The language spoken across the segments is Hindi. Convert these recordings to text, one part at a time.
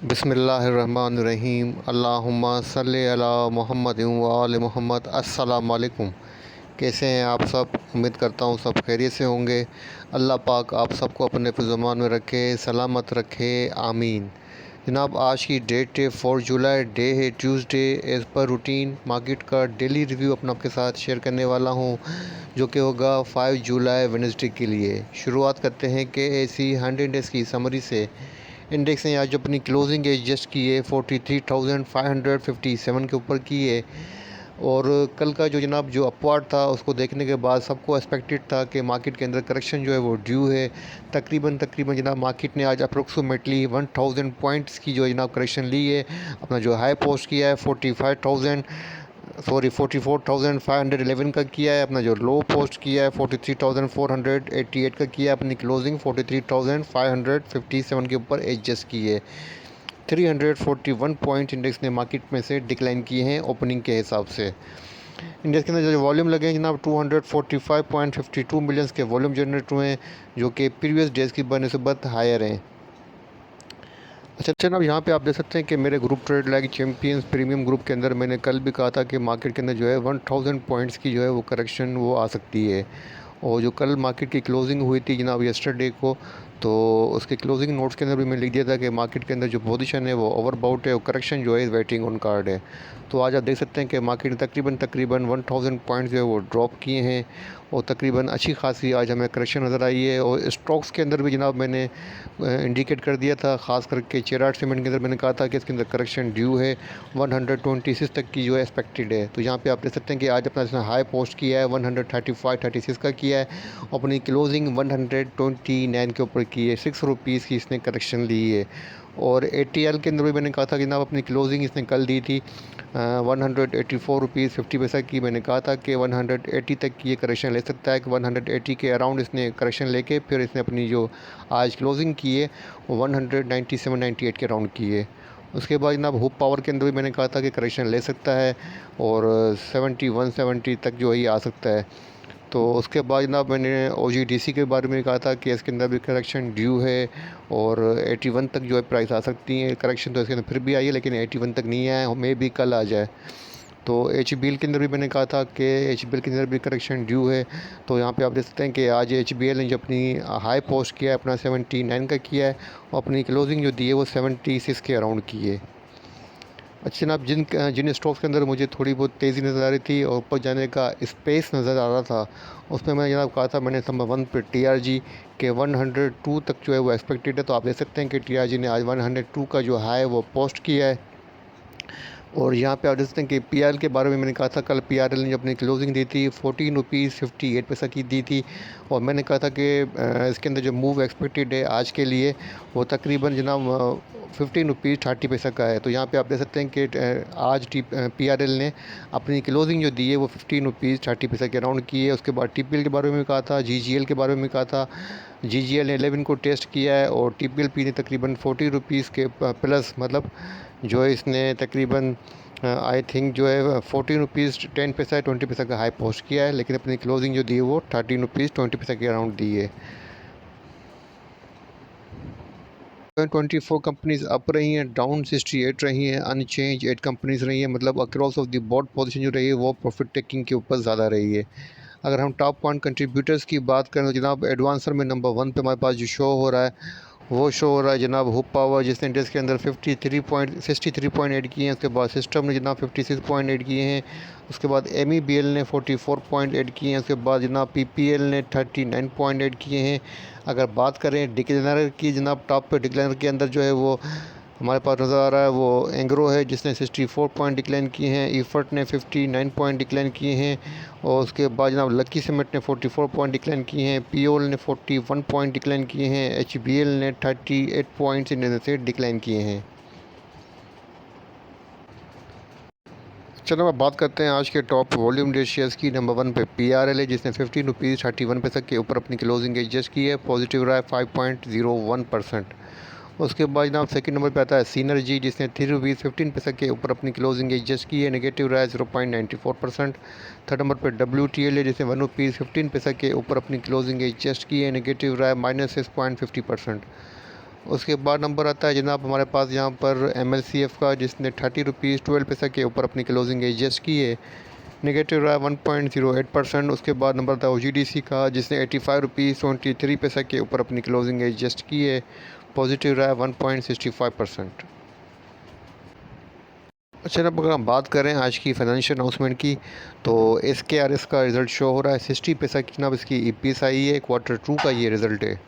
बिस्मिल्लाहिर्रहमानिर्रहीम। अल्लाहुम्मा सल्लि अला मुहम्मद व आले मोहम्मद। अस्सलाम वालेकुम। कैसे हैं आप सब? उम्मीद करता हूँ सब खैरियत से होंगे। अल्लाह पाक आप सबको अपने फ़िज़्ज़मान में रखे, सलामत रखे, आमीन। जनाब, आज की डेट है 4 जुलाई, डे है Tuesday. As per routine market का डेली रिव्यू अपना आपके साथ शेयर करने वाला हूँ, जो कि होगा 5 जुलाई वेडनेसडे के लिए। शुरुआत करते हैं KAC 100 डेज़ की समरी से। इंडेक्स ने आज अपनी क्लोजिंग एज जस्ट की है 43,557 के ऊपर की है। और कल का जो जनाब जो अपवार्ड था उसको देखने के बाद सबको एक्सपेक्टेड था कि मार्केट के अंदर करेक्शन जो है वो ड्यू है। तकरीबन जनाब मार्केट ने आज अप्रोक्सीमेटली 1000 पॉइंट्स की जो जनाब करेक्शन ली है। अपना जो हाई पोस्ट किया है 44,511 का किया है। अपना जो लो पोस्ट किया है 43,488 का किया है। अपनी क्लोजिंग 43,557 के ऊपर एडजस्ट की है। 341 पॉइंट इंडेक्स ने मार्केट में से डिक्लाइन किए हैं ओपनिंग के हिसाब से। इंडेक्स के अंदर जो वॉल्यूम लगे हैं जनाब 245.52 मिलियंस के वॉल्यूम जनरेट हुए हैं, जो कि प्रीवियस डेज़ की बनस्बत हायर हैं। अच्छा जनाब, यहाँ पे आप देख सकते हैं कि मेरे group trade like champions premium group के अंदर मैंने कल भी कहा था कि मार्केट के अंदर जो है 1000 पॉइंट्स की जो है वो करेक्शन वो आ सकती है। और जो कल मार्केट की क्लोजिंग हुई थी जनाब यस्टरडे को, तो उसके क्लोजिंग नोट्स के अंदर भी मैंने लिख दिया था कि मार्केट के अंदर जो पोजीशन है वो ओवरबाउट है और करेक्शन जो है वेटिंग ऑन कार्ड है। तो आज आप देख सकते हैं कि मार्केट ने तकरीबन 1000 पॉइंट्स जो है वो ड्रॉप किए हैं और तकरीबन अच्छी खासी आज हमें करेक्शन नज़र आई है। और स्टॉक्स के अंदर भी जनाब मैंने इंडिकेट कर दिया था, ख़ास करके चेराट सीमेंट के अंदर मैंने कहा था कि इसके अंदर करेक्शन ड्यू है, 126 तक की जो है एक्सपेक्टेड है। तो यहाँ पे आप देख सकते हैं कि आज अपना इसने हाई पोस्ट किया है 135-36 का किया है। अपनी क्लोजिंग 129 के ऊपर की है। 6 रुपीज़ की इसने करेक्शन ली है। और ATL के अंदर भी मैंने कहा था कि जनाब अपनी क्लोजिंग इसने कल दी थी 184 रुपीज़ 50 पैसा की। मैंने कहा था कि 180 तक की ये करेक्शन ले सकता है, कि 180 के अराउंड इसने करेक्शन लेके फिर इसने अपनी जो आज क्लोजिंग की है वो 197-98 के अराउंड की है। उसके बाद जनाब हुप पावर के अंदर भी मैंने कहा था कि करेक्शन ले सकता है और 71-70 तक जो है ये आ सकता है। तो उसके बाद जनाब मैंने OGDC के बारे में कहा था कि इसके अंदर भी करेक्शन ड्यू है और 81 तक जो है प्राइस आ सकती है। करेक्शन तो इसके अंदर फिर भी आई है, लेकिन 81 तक नहीं आया, मे भी कल आ जाए। तो HBL के अंदर भी मैंने कहा था कि HBL के अंदर भी करेक्शन ड्यू है। तो यहाँ पे आप देख सकते हैं कि आज HBL ने जो अपनी हाई पोस्ट किया है अपना 79 का किया है और अपनी क्लोजिंग जो दी है वो 76 के अराउंड की है। अच्छा जनाब, जिन जिन स्टॉक्स के अंदर मुझे थोड़ी बहुत तेज़ी नज़र आ रही थी और ऊपर जाने का स्पेस नज़र आ रहा था, उसमें मैंने जनाब कहा था, मैंने नंबर 1 पे TRG के 102 तक जो है वो एक्सपेक्टेड है। तो आप देख सकते हैं कि TRG ने आज 102 का जो हाई वो पोस्ट किया है। और यहाँ पे आप देख सकते हैं कि PRL के बारे में मैंने कहा था, कल PRL ने जो अपनी क्लोजिंग दी थी 14 रुपीज़ 58 पैसा की दी थी। और मैंने कहा था कि इसके अंदर जो मूव एक्सपेक्टेड है आज के लिए वो तकरीबन जनाब 15 रुपीज़ 30 पैसा का है। तो यहाँ पे आप देख सकते हैं कि आज PRL ने अपनी क्लोजिंग जो दी है वो 15 रुपीज़ 30 पैसा के अराउंड की है। उसके बाद TPL के बारे में कहा था, GGL के बारे में कहा था। GGL ने 11 को टेस्ट किया है और TPLP ने तकरीबन 40 रुपीज़ के प्लस, मतलब जो है इसने तकरीबन आई थिंक जो है 14 रुपीज़ 10 पैसा 20 पैसा का हाई पोस्ट किया है, लेकिन अपनी क्लोजिंग जो दी है वो 13 रुपीज़ 20 पैसा के अराउंड दी है। 24 कंपनीज अप रही हैं, डाउन 68 रही हैं, अनचेंज 8 कंपनीज रही हैं। मतलब across of the board position जो रही है वो प्रॉफिट टेकिंग के ऊपर ज़्यादा रही है। अगर हम टॉप 1 कंट्रीब्यूटर्स की बात करें तो जनाब एडवांसर में नंबर 1 पे हमारे पास जो शो हो रहा है वो शो हो रहा है जनाब हुप पावर, जिसने इंडेक्स के अंदर 63.8 किए हैं। उसके बाद सिस्टम ने जनाब 56.8 किए हैं। उसके बाद MEBL ने 44.8 किए हैं। उसके बाद जनाब PPL ने 39.8 किए हैं। अगर बात करें डिक्लाइनर की, जनाब टॉप पे डिक्लाइनर के अंदर जो है वो हमारे पास नज़र आ रहा है वो एंग्रो है, जिसने 64 पॉइंट डिक्लाइन किए हैं। ईफर्ट ने 59 पॉइंट डिक्लाइन किए हैं। और उसके बाद जनाब लकी सीमेंट ने 44 पॉइंट डिक्लाइन किए हैं। POL ने 41 पॉइंट डिक्लाइन किए हैं। HBL ने 38 पॉइंट्स इन्होंने से डिक्लाइन किए हैं। चलो अब बात करते हैं आज के टॉप वॉल्यूम रेशियस की। नंबर 1 पे PRL है, जिसने 15 रुपीज़ 31 पैसा के ऊपर अपनी क्लोजिंग एडजस्ट की है। पॉजिटिव रहा है 5.01%। उसके बाद जनाब सेकंड नंबर पे आता है सीनर्जी, जिसने 3 रुपीज़ 15 पैसा के ऊपर अपनी क्लोजिंग एडजस्ट की है। नेगेटिव रहा है 0.94%। थर्ड नंबर पे WTL है, जिसने 1 रुपीज़ 15 पैसा के ऊपर अपनी क्लोजिंग एडजस्ट की है। नेगेटिव रहा है -6.50%। उसके बाद नंबर आता है जनाब हमारे पास यहाँ पर MLCF का, जिसने 30 रुपीज़ 12 पैसा के ऊपर अपनी क्लोजिंग एडजस्ट की है, नेगेटिव रहा 1.08%। उसके बाद नंबर था OGDC का, जिसने 85 रुपीज़ 23 पैसा के ऊपर अपनी क्लोजिंग एडजस्ट की है, पॉजिटिव रहा 1.65%। अच्छा, अब अगर हम बात करें आज की फाइनेंशियल अनाउंसमेंट की, तो SKRS का रिज़ल्ट शो हो रहा है 60 पैसा की जनाब इसकी EPS आई है, Q2 का ये रिज़ल्ट है।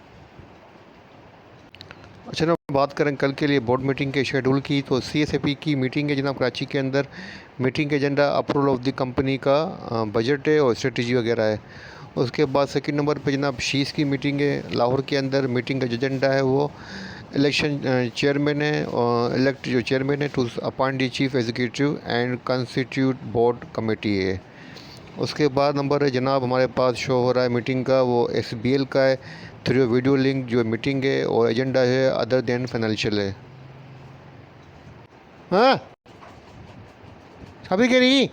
अच्छा, जब बात करें कल के लिए बोर्ड मीटिंग के शेड्यूल की, तो CSAP की मीटिंग है जनाब कराची के अंदर। मीटिंग के agenda approval of the company का बजट है और स्ट्रेटजी वगैरह है। उसके बाद सेकंड नंबर पे जनाब शीस की मीटिंग है लाहौर के अंदर। मीटिंग का जो एजेंडा है वो इलेक्शन चेयरमैन है और इलेक्ट जो चेयरमैन है to appoint the chief executive and constitute board committee है। उसके बाद नंबर है जनाब हमारे पास शो हो रहा है मीटिंग का, वो SBL का है थ्रू वीडियो लिंक जो मीटिंग है, और एजेंडा है अदर देन फाइनेंशियल है। हाँ, अभी कह रही।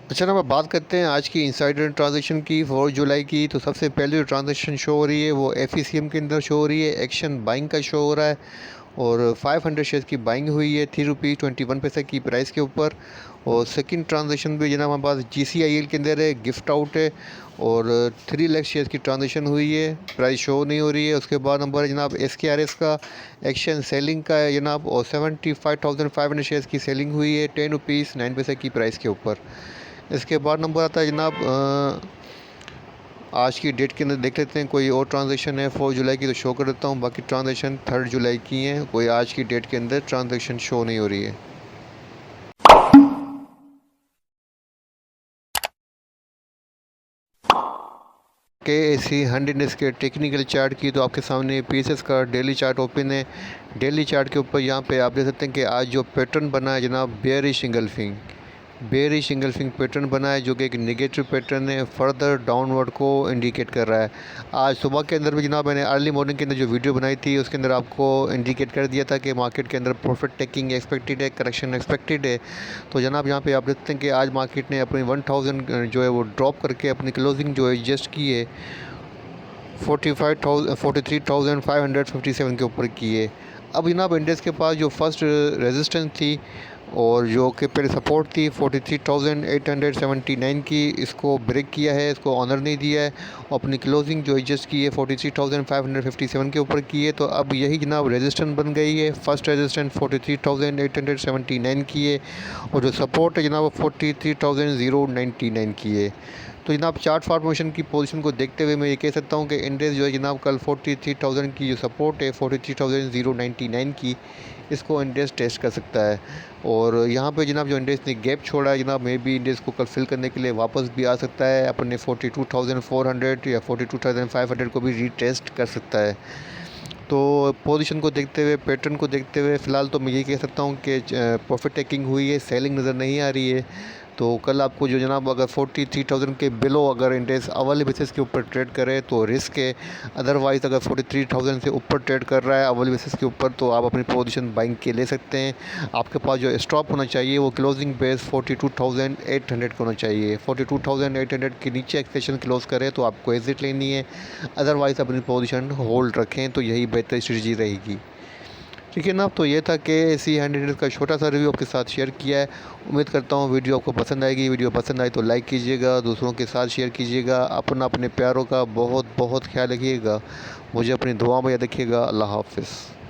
अच्छा, ना बात करते हैं आज की इंसाइडर ट्रांजेक्शन की 4 जुलाई की। तो सबसे पहले जो ट्रांजेक्शन शो हो रही है वो FECM के अंदर शो हो रही है, एक्शन बाइंग का शो हो रहा है, और 500 शेयर्स की बाइंग हुई है 3 रुपीज़ 21 पैसा की प्राइस के ऊपर। और सेकंड ट्रांजेक्शन भी जनाब हमारे पास GCIL के अंदर है, गिफ्ट आउट है, और 3 लाख शेयर्स की ट्रांजेक्शन हुई है, प्राइस शो नहीं हो रही है। उसके बाद नंबर है जनाब SKRS का, एक्शन सेलिंग का है जनाब, और 75,500 शेयर्स की सेलिंग हुई है 10 रुपीज़ 9 पैसा की प्राइस के ऊपर। इसके बाद नंबर आता है जनाब आज की डेट के अंदर देख लेते हैं कोई और ट्रांजेक्शन है 4 जुलाई की, तो शो कर देता हूँ। बाकी ट्रांजेक्शन 3 जुलाई की हैं, कोई आज की डेट के अंदर ट्रांजेक्शन शो नहीं हो रही है। KAC 100 डेज के टेक्निकल चार्ट की, तो आपके सामने PSS का डेली चार्ट ओपन है। डेली चार्ट के ऊपर यहाँ पे आप देख सकते हैं कि आज जो पैटर्न बना है जनाब बेयरिश इंगल्फिंग पैटर्न बना है, जो कि एक नेगेटिव पैटर्न है, फर्दर डाउनवर्ड को इंडिकेट कर रहा है। आज सुबह के अंदर भी जनाब मैंने अर्ली मॉर्निंग के अंदर जो वीडियो बनाई थी उसके अंदर आपको इंडिकेट कर दिया था कि मार्केट के अंदर प्रॉफिट टेकिंग एक्सपेक्टेड है, करेक्शन एक्सपेक्टेड है। तो जनाब यहाँ पे आप देखते हैं कि आज मार्केट ने अपनी 1000 जो है वो ड्रॉप करके अपनी क्लोजिंग जो है एडजस्ट की है 43,557 के ऊपर की है। अब जनाब इंडेक्स के पास जो फर्स्ट रेजिस्टेंस थी और जो कि पहले सपोर्ट थी 43,879 की, इसको ब्रेक किया है, इसको ऑनर नहीं दिया है, और अपनी क्लोजिंग जो एडजस्ट की है 43,557 के ऊपर की है। तो अब यही जनाब रेजिस्टेंस बन गई है। फर्स्ट रेजिस्टेंस 43,879 की है, और जो सपोर्ट है जनाब 43,099 की है। तो जनाब चार्ट फॉर्मेशन की पोजीशन को देखते हुए मैं ये कह सकता हूँ कि इंडेक्स जो है जनाब कल 43,000 की जो सपोर्ट है 43,099 की, इसको इंडेक्स टेस्ट कर सकता है। और यहाँ पे जनाब जो इंडेक्स ने गैप छोड़ा है जनाब, मे बी इंडेक्स को कल फिल करने के लिए वापस भी आ सकता है, अपने 42,400 या 42,500 को भी रीटेस्ट कर सकता है। तो पोजीशन को देखते हुए, पैटर्न को देखते हुए फ़िलहाल तो मैं यही कह सकता हूँ कि प्रॉफिट टेकिंग हुई है, सेलिंग नज़र नहीं आ रही है। तो कल आपको जो जनाब अगर 43,000 के बिलो अगर इंडेक्स अवली बेसिस के ऊपर ट्रेड करे तो रिस्क है। अदरवाइज़ अगर 43,000 से ऊपर ट्रेड कर रहा है अवली बेसिस के ऊपर, तो आप अपनी पोजीशन बाइंग के ले सकते हैं। आपके पास जो स्टॉप होना चाहिए वो क्लोजिंग बेस 42,800 का होना चाहिए। 42,800 के नीचे एक्सप्रेशन क्लोज करे तो आपको एग्जिट लेनी है, अदरवाइज़ अपनी पोजीशन होल्ड रखें, तो यही बेहतर स्ट्रेटजी रहेगी। ठीक है ना। तो ये था कि AC 100 का छोटा सा रिव्यू आपके साथ शेयर किया है। उम्मीद करता हूँ वीडियो आपको पसंद आएगी। वीडियो पसंद आए तो लाइक कीजिएगा, दूसरों के साथ शेयर कीजिएगा। अपने प्यारों का बहुत बहुत ख्याल रखिएगा। मुझे अपनी दुआ में याद रखिएगा। अल्लाह हाफ़िज़।